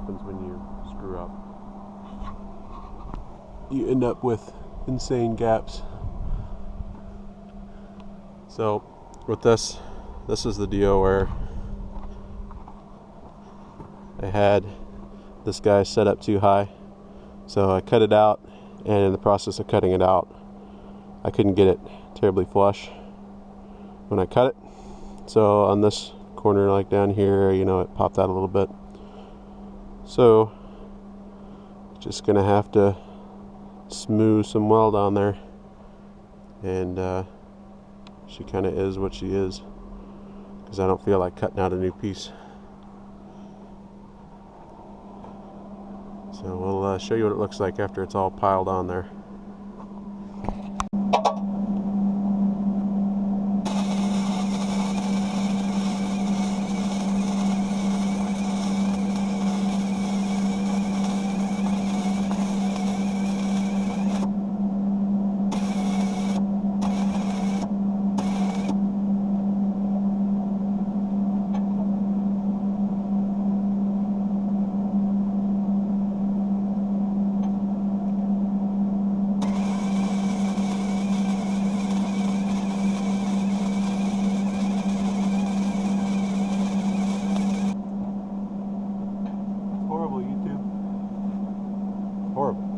happens when you screw up. You end up with insane gaps. So with this is the deal where I had this guy set up too high. So I cut it out, and in the process of cutting it out, I couldn't get it terribly flush when I cut it. So on this corner, like down here, it popped out a little bit. So just gonna have to smooth some weld on there, and she kind of is what she is, because I don't feel like cutting out a new piece. So we'll show you what it looks like after it's all piled on there. Horrible, YouTube. Horrible.